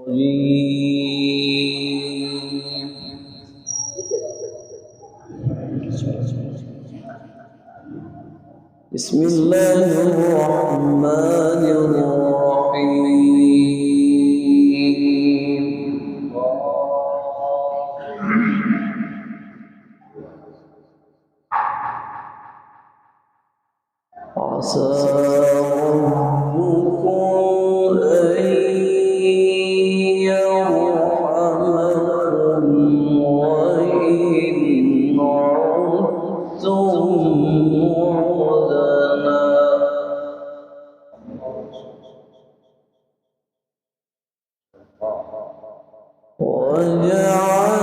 بسم الله الرحمن الرحيم. عسى ربكم أن يرحمكم وإن عدتم عدنا وجعلنا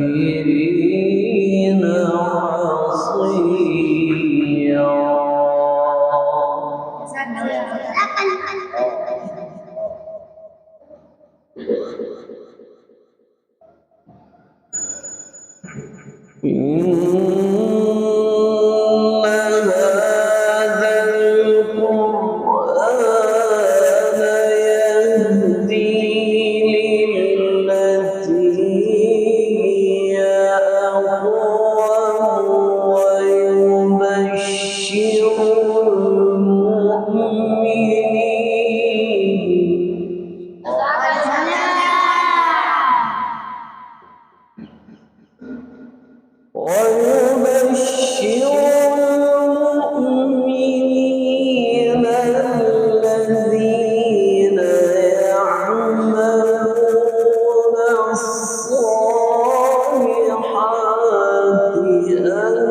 للكافرين عصيا. ويبشر الذين يعملون الصالحات أن لهم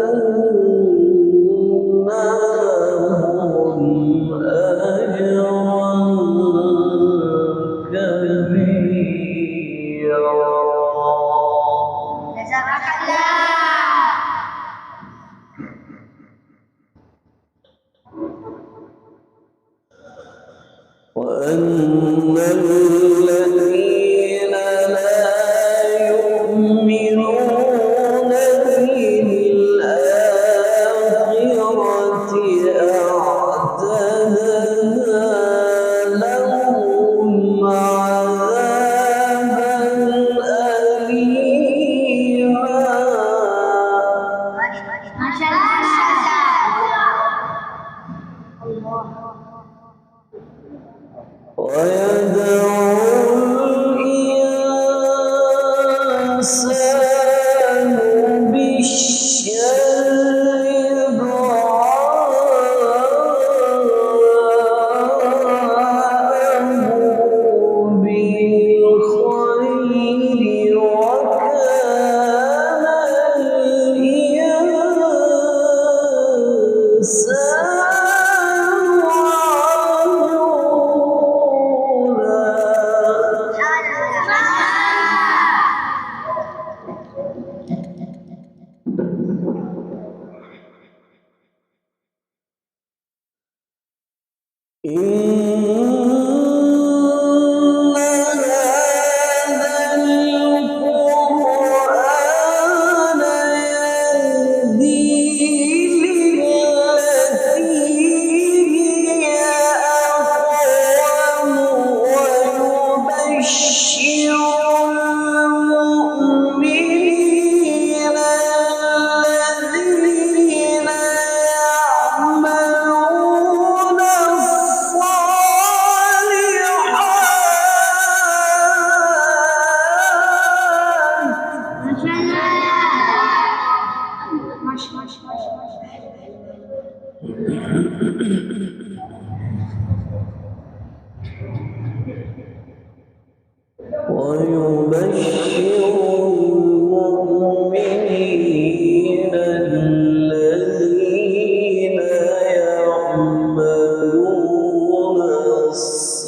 أجرا كبيرا. وأن الذين لا يؤمنون بالآخرة أعتدنا لهم عذابا أليما. ويدعو الإنسان بالشر دعاءه بالخير وكان الإنسان إن هذا القرآن يهدي للتي هي أقوم ويبشر المؤمنين الذين يعملون ويبشر المؤمنين الذين يعملون الصالحات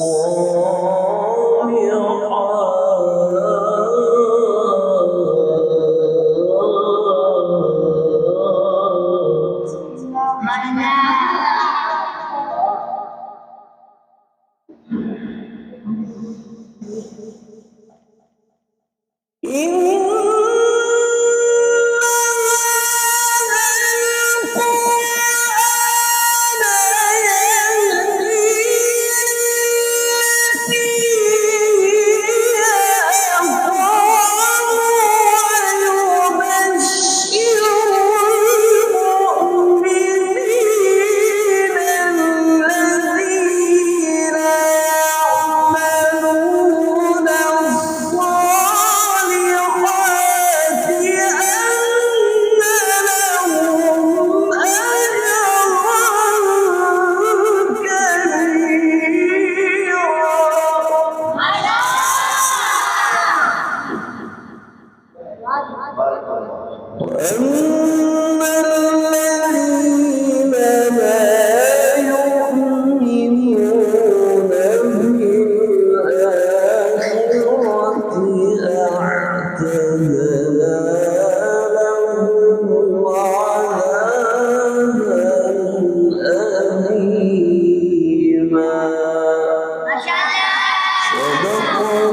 وأما الذين لا يؤمنون بالآخرة أعتدنا لهم عذابا أليما. صدق